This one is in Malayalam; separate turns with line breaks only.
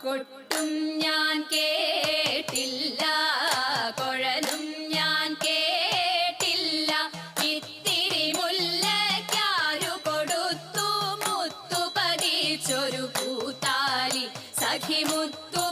കൊട്ടും ഞാൻ കേട്ടില്ല, കുഴലും ഞാൻ കേട്ടില്ല. ഇത്തിരി മുല്ലയ്ക്കാരു കൊടുത്തു മുത്തു പതിച്ചൊരു പൂത്താലി, സഖി മുത്തു